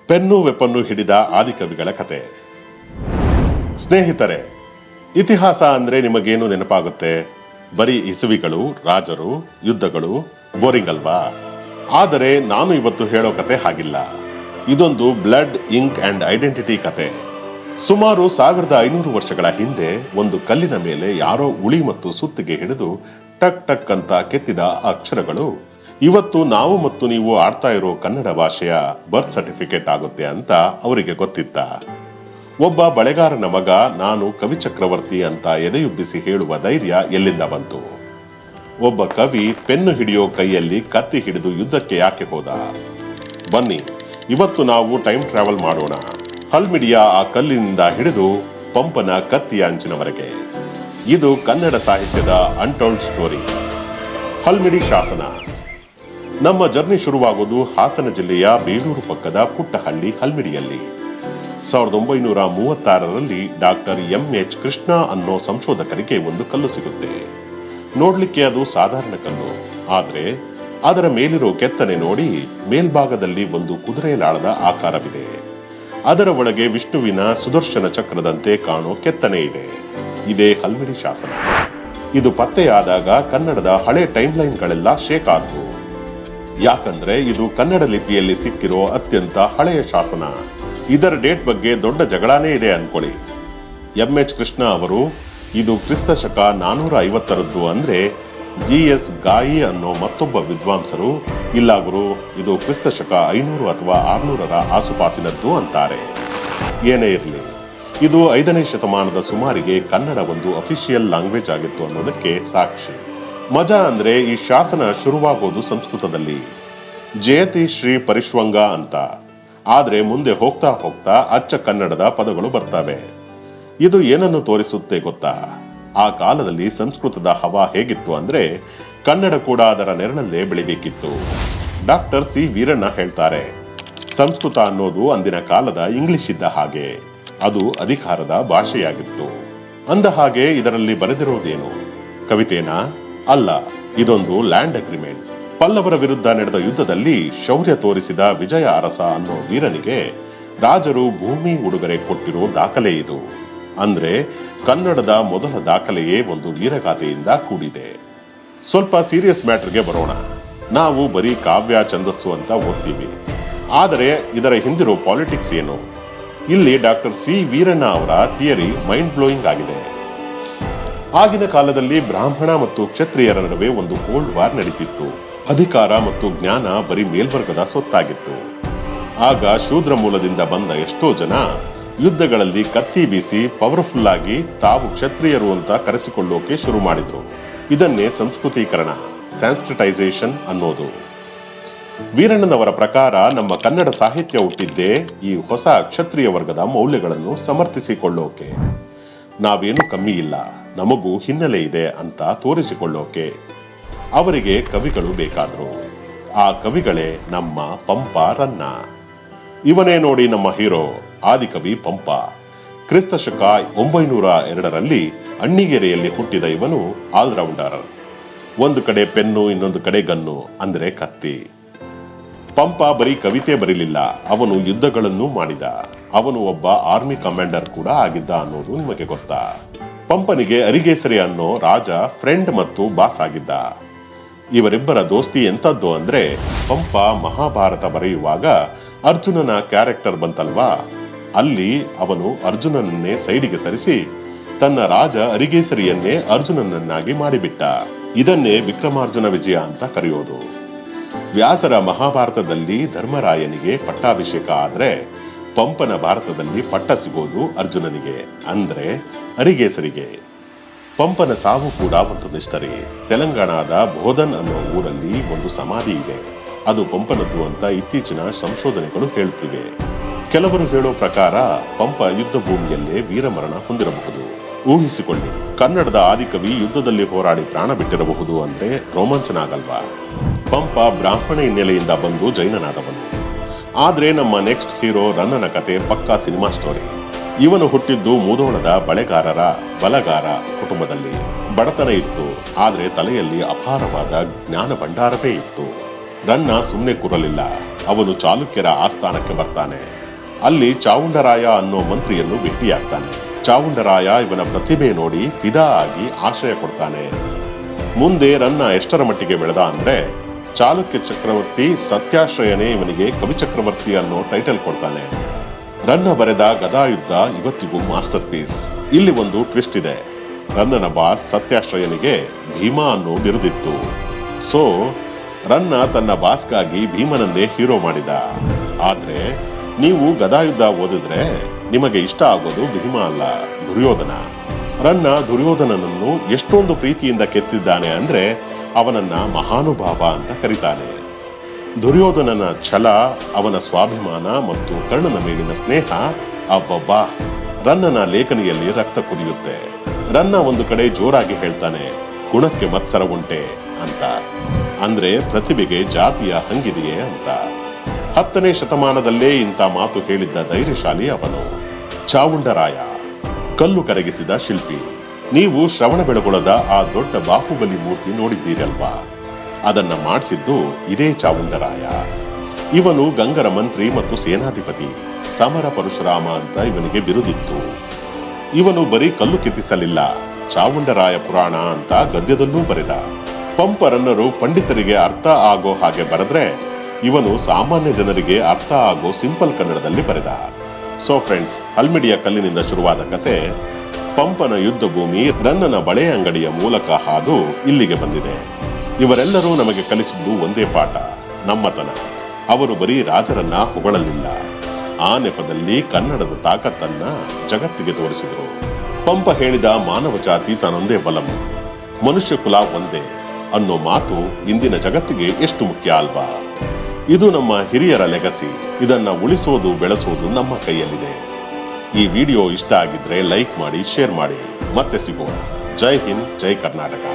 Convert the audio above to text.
Pen ವೆಪನ್ನು ಹಿಡಿದ ಆದಿಕವಿಗಳ ಕತೆ. ಸ್ನೇಹಿತರೆ, ಇತಿಹಾಸ ಅಂದ್ರೆ ನಿಮಗೇನು ನೆನಪಾಗುತ್ತೆ? ಬರೀ ಇಸವಿಗಳು, ರಾಜರು, ಯುದ್ಧಗಳು, ಬೋರಿಂಗ್ ಅಲ್ವಾ? ಆದರೆ ನಾನು ಇವತ್ತು ಹೇಳೋ ಕತೆ ಹಾಗಿಲ್ಲ. ಇದೊಂದು ಬ್ಲಡ್, ಇಂಕ್ ಅಂಡ್ ಐಡೆಂಟಿಟಿ ಕತೆ. ಸುಮಾರು 1500 ವರ್ಷಗಳ ಹಿಂದೆ ಒಂದು ಕಲ್ಲಿನ ಮೇಲೆ ಯಾರೋ ಉಳಿ ಮತ್ತು ಸುತ್ತಿಗೆ ಹಿಡಿದು ಟಕ್ ಟಕ್ ಅಂತ ಕೆತ್ತಿದ ಅಕ್ಷರಗಳು ಇವತ್ತು ನಾವು ಮತ್ತು ನೀವು ಆಡ್ತಾ ಇರೋ ಕನ್ನಡ ಭಾಷೆಯ ಬರ್ತ್ ಸರ್ಟಿಫಿಕೇಟ್ ಆಗುತ್ತೆ ಅಂತ ಅವರಿಗೆ ಗೊತ್ತಿತ್ತ? ಒಬ್ಬ ಬಳೆಗಾರನ ಮಗ ನಾನು ಕವಿ ಚಕ್ರವರ್ತಿ ಅಂತ ಎದೆಯುಬ್ಬಿಸಿ ಹೇಳುವ ಧೈರ್ಯ ಎಲ್ಲಿಂದ ಬಂತು? ಒಬ್ಬ ಕವಿ ಪೆನ್ನು ಹಿಡಿಯೋ ಕೈಯಲ್ಲಿ ಕತ್ತಿ ಹಿಡಿದು ಯುದ್ಧಕ್ಕೆ ಯಾಕೆ ಹೋದ? ಬನ್ನಿ, ಇವತ್ತು ನಾವು ಟೈಮ್ ಟ್ರಾವೆಲ್ ಮಾಡೋಣ. ಹಲ್ಮಿಡಿಯ ಆ ಕಲ್ಲಿನಿಂದ ಹಿಡಿದು ಪಂಪನ ಕತ್ತಿಯ ಅಂಚಿನವರೆಗೆ. ಇದು ಕನ್ನಡ ಸಾಹಿತ್ಯದ ಅನ್ಟೋಲ್ಡ್ ಸ್ಟೋರಿ. ಹಲ್ಮಿಡಿ ಶಾಸನ. ನಮ್ಮ ಜರ್ನಿ ಶುರುವಾಗೋದು ಹಾಸನ ಜಿಲ್ಲೆಯ ಬೇಲೂರು ಪಕ್ಕದ ಪುಟ್ಟ ಹಳ್ಳಿ ಹಲ್ಮಿಡಿಯಲ್ಲಿ. 1936ರಲ್ಲಿ ಡಾಕ್ಟರ್ ಎಂ.ಎಚ್. ಕೃಷ್ಣ ಅನ್ನೋ ಸಂಶೋಧಕರಿಗೆ ಒಂದು ಕಲ್ಲು ಸಿಗುತ್ತೆ. ನೋಡ್ಲಿಕ್ಕೆ ಅದು ಸಾಧಾರಣ ಕಲ್ಲು, ಆದ್ರೆ ಅದರ ಮೇಲಿರೋ ಕೆತ್ತನೆ ನೋಡಿ ಮೇಲ್ಭಾಗದಲ್ಲಿ ಒಂದು ಕುದುರೆಲಾಳದ ಆಕಾರವಿದೆ. ಅದರ ಒಳಗೆ ವಿಷ್ಣುವಿನ ಸುದರ್ಶನ ಚಕ್ರದಂತೆ ಕಾಣೋ ಕೆತ್ತನೆ ಇದೆ. ಇದೇ ಹಲ್ಮಿಡಿ ಶಾಸನ. ಇದು ಪತ್ತೆಯಾದಾಗ ಕನ್ನಡದ ಹಳೆ ಟೈಮ್ ಲೈನ್ಗಳೆಲ್ಲ ಶೇಕ್ ಆದವು. ಯಾಕಂದ್ರೆ ಇದು ಕನ್ನಡ ಲಿಪಿಯಲ್ಲಿ ಸಿಕ್ಕಿರೋ ಅತ್ಯಂತ ಹಳೆಯ ಶಾಸನ. ಇದರ ಡೇಟ್ ಬಗ್ಗೆ ದೊಡ್ಡ ಜಗಳಾನೇ ಇದೆ ಅನ್ಕೊಳ್ಳಿ. ಎಂ.ಎಚ್. ಕೃಷ್ಣ ಅವರು ಇದು ಕ್ರಿಸ್ತ ಶಕ 450ರದ್ದು ಅಂದ್ರೆ ಜಿ.ಎಸ್. ಗಾಯಿ ಅನ್ನೋ ಮತ್ತೊಬ್ಬ ವಿದ್ವಾಂಸರು ಇಲ್ಲ ಗುರು, ಇದು ಕ್ರಿಸ್ತ ಶಕ 500 ಅಥವಾ 600ರ ಆಸುಪಾಸಿನದ್ದು ಅಂತಾರೆ. ಏನೇ ಇರಲಿ, ಇದು 5ನೇ ಶತಮಾನದ ಸುಮಾರಿಗೆ ಕನ್ನಡ ಒಂದು ಅಫಿಷಿಯಲ್ ಲ್ಯಾಂಗ್ವೇಜ್ ಆಗಿತ್ತು ಅನ್ನೋದಕ್ಕೆ ಸಾಕ್ಷಿ. ಮಜಾ ಅಂದ್ರೆ ಈ ಶಾಸನ ಶುರುವಾಗೋದು ಸಂಸ್ಕೃತದಲ್ಲಿ, ಜಯತಿ ಶ್ರೀ ಪರಿಶ್ವಂಗ ಅಂತ. ಆದ್ರೆ ಮುಂದೆ ಹೋಗ್ತಾ ಹೋಗ್ತಾ ಅಚ್ಚ ಕನ್ನಡದ ಪದಗಳು ಬರ್ತವೆ. ಇದು ಏನನ್ನು ತೋರಿಸುತ್ತೆ ಗೊತ್ತಾ? ಆ ಕಾಲದಲ್ಲಿ ಸಂಸ್ಕೃತದ ಹವಾ ಹೇಗಿತ್ತು ಅಂದ್ರೆ ಕನ್ನಡ ಕೂಡ ಅದರ ನೆರಳಲ್ಲೇ ಬೆಳಿಬೇಕಿತ್ತು. ಡಾಕ್ಟರ್ ಸಿ ವೀರಣ್ಣ ಹೇಳ್ತಾರೆ, ಸಂಸ್ಕೃತ ಅನ್ನೋದು ಅಂದಿನ ಕಾಲದ ಇಂಗ್ಲಿಷ್ ಇದ್ದ ಹಾಗೆ. ಅದು ಅಧಿಕಾರದ ಭಾಷೆಯಾಗಿತ್ತು. ಅಂದ ಹಾಗೆ ಇದರಲ್ಲಿ ಬರೆದಿರೋದೇನು? ಕವಿತೆನಾ? ಅಲ್ಲ, ಇದೊಂದು ಲ್ಯಾಂಡ್ ಅಗ್ರಿಮೆಂಟ್. ಪಲ್ಲವರ ವಿರುದ್ಧ ನಡೆದ ಯುದ್ಧದಲ್ಲಿ ಶೌರ್ಯ ತೋರಿಸಿದ ವಿಜಯ ಅರಸ ಅನ್ನೋ ವೀರನಿಗೆ ರಾಜರು ಭೂಮಿ ಉಡುಗೊರೆ ಕೊಟ್ಟಿರೋ ದಾಖಲೆ ಇದು. ಅಂದ್ರೆ ಕನ್ನಡದ ಮೊದಲ ದಾಖಲೆಯೇ ಒಂದು ವೀರಗಾಥೆಯಿಂದ ಕೂಡಿದೆ. ಸ್ವಲ್ಪ ಸೀರಿಯಸ್ ಮ್ಯಾಟರ್ಗೆ ಬರೋಣ. ನಾವು ಬರೀ ಕಾವ್ಯ ಛಂದಸ್ಸು ಅಂತ ಓದ್ತೀವಿ, ಆದರೆ ಇದರ ಹಿಂದಿರೋ ಪಾಲಿಟಿಕ್ಸ್ ಏನು? ಇಲ್ಲಿ ಡಾಕ್ಟರ್ ಸಿ ವೀರಣ್ಣ ಅವರ ಥಿಯರಿ ಮೈಂಡ್ ಬ್ಲೋಯಿಂಗ್ ಆಗಿದೆ. ಆಗಿನ ಕಾಲದಲ್ಲಿ ಬ್ರಾಹ್ಮಣ ಮತ್ತು ಕ್ಷತ್ರಿಯರ ನಡುವೆ ಒಂದು ಕೋಲ್ಡ್ ವಾರ್ ನಡೀತಿತ್ತು. ಅಧಿಕಾರ ಮತ್ತು ಜ್ಞಾನ ಬರೀ ಮೇಲ್ವರ್ಗದ ಸೊತ್ತಾಗಿತ್ತು. ಆಗ ಶೂದ್ರ ಮೂಲದಿಂದ ಬಂದ ಎಷ್ಟೋ ಜನ ಯುದ್ಧಗಳಲ್ಲಿ ಕತ್ತಿ ಬೀಸಿ ಪವರ್ಫುಲ್ ಆಗಿ ತಾವು ಕ್ಷತ್ರಿಯರು ಅಂತ ಕರೆಸಿಕೊಳ್ಳೋಕೆ ಶುರು ಮಾಡಿದ್ರು. ಇದನ್ನೇ ಸಂಸ್ಕೃತೀಕರಣ, ಸ್ಯಾನ್ಸ್ಕ್ರಿಟೈಸೇಷನ್ ಅನ್ನೋದು. ವೀರಣ್ಣನವರ ಪ್ರಕಾರ ನಮ್ಮ ಕನ್ನಡ ಸಾಹಿತ್ಯ ಹುಟ್ಟಿದ್ದೇ ಈ ಹೊಸ ಕ್ಷತ್ರಿಯ ವರ್ಗದ ಮೌಲ್ಯಗಳನ್ನು ಸಮರ್ಥಿಸಿಕೊಳ್ಳೋಕೆ. ನಾವೇನು ಕಮ್ಮಿ ಇಲ್ಲ, ನಮಗೂ ಹಿನ್ನೆಲೆ ಇದೆ ಅಂತ ತೋರಿಸಿಕೊಳ್ಳೋಕೆ ಅವರಿಗೆ ಕವಿಗಳು ಬೇಕಾದ್ರು. ಆ ಕವಿಗಳೇ ನಮ್ಮ ಪಂಪ ರನ್ನ. ಇವನೇ ನೋಡಿ ನಮ್ಮ ಹೀರೋ, ಆದಿಕವಿ ಪಂಪ. ಕ್ರಿಸ್ತ ಶಕ 902ರಲ್ಲಿ ಅಣ್ಣಿಗೇರಿಯಲ್ಲಿ ಹುಟ್ಟಿದ ಇವನು ಆಲ್ರೌಂಡರ್. ಒಂದು ಕಡೆ ಪೆನ್ನು, ಇನ್ನೊಂದು ಕಡೆ ಗನ್ನು ಅಂದ್ರೆ ಕತ್ತಿ. ಪಂಪ ಬರೀ ಕವಿತೆ ಬರೀಲಿಲ್ಲ, ಅವನು ಯುದ್ಧಗಳನ್ನು ಮಾಡಿದ. ಅವನು ಒಬ್ಬ ಆರ್ಮಿ ಕಮಾಂಡರ್ ಕೂಡ ಆಗಿದ್ದ ಅನ್ನೋದು ನಿಮಗೆ ಗೊತ್ತಾ? ಪಂಪನಿಗೆ ಅರಿಗೇಸರಿ ಅನ್ನೋ ರಾಜ ಫ್ರೆಂಡ್ ಮತ್ತು ಬಾಸ್ ಆಗಿದ್ದ. ಇವರಿಬ್ಬರ ದೋಸ್ತಿ ಎಂತದ್ದು ಅಂದ್ರೆ, ಪಂಪ ಮಹಾಭಾರತ ಬರೆಯುವಾಗ ಅರ್ಜುನನ ಕ್ಯಾರೆಕ್ಟರ್ ಬಂತಲ್ವಾ, ಅಲ್ಲಿ ಅವನು ಅರ್ಜುನನನ್ನೇ ಸೈಡಿಗೆ ಸರಿಸಿ ತನ್ನ ರಾಜ ಅರಿಗೇಸರಿಯನ್ನೇ ಅರ್ಜುನನನ್ನಾಗಿ ಮಾಡಿಬಿಟ್ಟ. ಇದನ್ನೇ ವಿಕ್ರಮಾರ್ಜುನ ವಿಜಯ ಅಂತ ಕರೆಯೋದು. ವ್ಯಾಸರ ಮಹಾಭಾರತದಲ್ಲಿ ಧರ್ಮರಾಯನಿಗೆ ಪಟ್ಟಾಭಿಷೇಕ ಆದ್ರೆ ಪಂಪನ ಭಾರತದಲ್ಲಿ ಪಟ್ಟ ಸಿಗೋದು ಅರ್ಜುನನಿಗೆ, ಅಂದ್ರೆ ಅರಿಗೇಸರಿಗೆ. ಪಂಪನ ಸಾವು ಕೂಡ ಒಂದು ಮಿಸ್ಟರಿ. ತೆಲಂಗಾಣದ ಬೋಧನ್ ಅನ್ನೋ ಊರಲ್ಲಿ ಒಂದು ಸಮಾಧಿ ಇದೆ. ಅದು ಪಂಪನದ್ದು ಅಂತ ಇತ್ತೀಚಿನ ಸಂಶೋಧನೆಗಳು ಹೇಳುತ್ತಿವೆ. ಕೆಲವರು ಹೇಳೋ ಪ್ರಕಾರ ಪಂಪ ಯುದ್ಧ ಭೂಮಿಯಲ್ಲೇ ವೀರಮರಣ ಹೊಂದಿರಬಹುದು. ಊಹಿಸಿಕೊಳ್ಳಿ, ಕನ್ನಡದ ಆದಿಕವಿ ಯುದ್ಧದಲ್ಲಿ ಹೋರಾಡಿ ಪ್ರಾಣ ಬಿಟ್ಟಿರಬಹುದು ಅಂದ್ರೆ ರೋಮಾಂಚನ ಆಗಲ್ವಾ? ಪಂಪ ಬ್ರಾಹ್ಮಣ ಹಿನ್ನೆಲೆಯಿಂದ ಬಂದು ಜೈನನಾದವನು. ಆದ್ರೆ ನಮ್ಮ ನೆಕ್ಸ್ಟ್ ಹೀರೋ ರನ್ನನ ಕತೆ ಪಕ್ಕಾ ಸಿನಿಮಾ ಸ್ಟೋರಿ. ಇವನು ಹುಟ್ಟಿದ್ದು ಮುಧೋಳದ ಬಲಗಾರ ಕುಟುಂಬದಲ್ಲಿ. ಬಡತನ ಇತ್ತು, ಆದ್ರೆ ತಲೆಯಲ್ಲಿ ಅಪಾರವಾದ ಜ್ಞಾನ ಭಂಡಾರವೇ ಇತ್ತು. ರನ್ನ ಸುಮ್ಮನೆ ಕೂರಲಿಲ್ಲ. ಅವನು ಚಾಲುಕ್ಯರ ಆಸ್ಥಾನಕ್ಕೆ ಬರ್ತಾನೆ. ಅಲ್ಲಿ ಚಾವುಂಡರಾಯ ಅನ್ನೋ ಮಂತ್ರಿಯನ್ನು ಭೇಟಿಯಾಗ್ತಾನೆ. ಚಾವುಂಡರಾಯ ಇವನ ಪ್ರತಿಭೆ ನೋಡಿ ಫಿದಾ ಆಗಿ ಆಶ್ರಯ ಕೊಡ್ತಾನೆ. ಮುಂದೆ ರನ್ನ ಎಷ್ಟರ ಮಟ್ಟಿಗೆ ಬೆಳೆದ ಅಂದ್ರೆ ಚಾಲುಕ್ಯ ಚಕ್ರವರ್ತಿ ಸತ್ಯಾಶ್ರಯನೇ ಇವನಿಗೆ ಕವಿ ಚಕ್ರವರ್ತಿ ಅನ್ನೋ ಟೈಟಲ್ ಕೊಡ್ತಾನೆ. ರನ್ನ ಬರೆದ ಗದಾಯುದ್ಧ ಇವತ್ತಿಗೂ ಮಾಸ್ಟರ್ ಪೀಸ್. ಇಲ್ಲಿ ಒಂದು ಟ್ವಿಸ್ಟ್ ಇದೆ. ರನ್ನನ ಬಾಸ್ ಸತ್ಯಾಶ್ರಯನಿಗೆ ಭೀಮಾ ಅನ್ನೋ ಬಿರುದಿತ್ತು. ಸೊ ರನ್ನ ತನ್ನ ಬಾಸ್ಗಾಗಿ ಭೀಮನನ್ನೇ ಹೀರೋ ಮಾಡಿದ. ಆದ್ರೆ ನೀವು ಗದಾಯುದ್ಧ ಓದಿದ್ರೆ ನಿಮಗೆ ಇಷ್ಟ ಆಗೋದು ಭೀಮ ಅಲ್ಲ, ದುರ್ಯೋಧನ. ರನ್ನ ದುರ್ಯೋಧನನನ್ನು ಎಷ್ಟೊಂದು ಪ್ರೀತಿಯಿಂದ ಕೆತ್ತಿದ್ದಾನೆ ಅಂದ್ರೆ ಅವನನ್ನ ಮಹಾನುಭಾವ ಅಂತ ಕರೀತಾನೆ. ದುರ್ಯೋಧನನ ಛಲ, ಅವನ ಸ್ವಾಭಿಮಾನ ಮತ್ತು ಕರ್ಣನ ಮೇಲಿನ ಸ್ನೇಹ, ಅಬ್ಬಬ್ಬಾ, ರನ್ನನ ಲೇಖನಿಯಲ್ಲಿ ರಕ್ತ ಕುದಿಯುತ್ತೆ. ರನ್ನ ಒಂದು ಕಡೆ ಜೋರಾಗಿ ಹೇಳ್ತಾನೆ, ಗುಣಕ್ಕೆ ಮತ್ಸರ ಉಂಟೆ ಅಂತ. ಅಂದ್ರೆ ಪ್ರತಿಭೆಗೆ ಜಾತಿಯ ಹಂಗಿದೆಯೇ ಅಂತ. 10ನೇ ಶತಮಾನದಲ್ಲೇ ಇಂಥ ಮಾತು ಹೇಳಿದ್ದ ಧೈರ್ಯಶಾಲಿ ಅವನು. ಚಾವುಂಡರಾಯ ಕಲ್ಲು ಕರಗಿಸಿದ ಶಿಲ್ಪಿ. ನೀವು ಶ್ರವಣಬೆಳಗೊಳದ ಆ ದೊಡ್ಡ ಬಾಹುಬಲಿ ಮೂರ್ತಿ ನೋಡಿದ್ದೀರಲ್ವಾ? ಅದನ್ನ ಮಾಡಿಸಿದ್ದು ಇದೇ ಚಾವುಂಡರಾಯ. ಇವನು ಗಂಗರ ಮಂತ್ರಿ ಮತ್ತು ಸೇನಾಧಿಪತಿ. ಸಮರ ಪರಶುರಾಮ ಅಂತ ಇವನಿಗೆ ಬಿರುದಿತ್ತು. ಇವನು ಬರೀ ಕಲ್ಲು ಕೆತ್ತಿಸಲಿಲ್ಲ, ಚಾವುಂಡರಾಯ ಪುರಾಣ ಅಂತ ಗದ್ಯದಲ್ಲೂ ಬರೆದ. ಪಂಪ ರನ್ನರು ಪಂಡಿತರಿಗೆ ಅರ್ಥ ಆಗೋ ಹಾಗೆ ಬರೆದ್ರೆ ಇವನು ಸಾಮಾನ್ಯ ಜನರಿಗೆ ಅರ್ಥ ಆಗೋ ಸಿಂಪಲ್ ಕನ್ನಡದಲ್ಲಿ ಬರೆದ. ಸೊ ಫ್ರೆಂಡ್ಸ್, ಹಲ್ಮಿಡಿಯ ಕಲ್ಲಿನಿಂದ ಶುರುವಾದ ಕತೆ ಪಂಪನ ಯುದ್ಧ ಭೂಮಿ ರನ್ನನ ಬಳೆ ಅಂಗಡಿಯ ಮೂಲಕ ಹಾದು ಇಲ್ಲಿಗೆ ಬಂದಿದೆ. ಇವರೆಲ್ಲರೂ ನಮಗೆ ಕಲಿಸಿದ್ದು ಒಂದೇ ಪಾಠ, ನಮ್ಮತನ. ಅವರು ಬರೀ ರಾಜರನ್ನ ಹೊಗಳಲಿಲ್ಲ, ಆ ನೆಪದಲ್ಲಿ ಕನ್ನಡದ ತಾಕತ್ತನ್ನ ಜಗತ್ತಿಗೆ ತೋರಿಸಿದರು. ಪಂಪ ಹೇಳಿದ ಮಾನವ ಜಾತಿ ತನ್ನೊಂದೇ ಬಲಂ, ಮನುಷ್ಯ ಕುಲ ಒಂದೇ ಅನ್ನೋ ಮಾತು ಇಂದಿನ ಜಗತ್ತಿಗೆ ಎಷ್ಟು ಮುಖ್ಯ ಅಲ್ವಾ? ಇದು ನಮ್ಮ ಹಿರಿಯರ ಲೆಗಸಿ. ಇದನ್ನ ಉಳಿಸೋದು ಬೆಳೆಸೋದು ನಮ್ಮ ಕೈಯಲ್ಲಿದೆ. ಈ ವಿಡಿಯೋ ಇಷ್ಟ ಆಗಿದ್ರೆ ಲೈಕ್ ಮಾಡಿ, ಶೇರ್ ಮಾಡಿ. ಮತ್ತೆ ಸಿಗೋಣ. ಜೈ ಹಿಂದ್, ಜೈ ಕರ್ನಾಟಕ.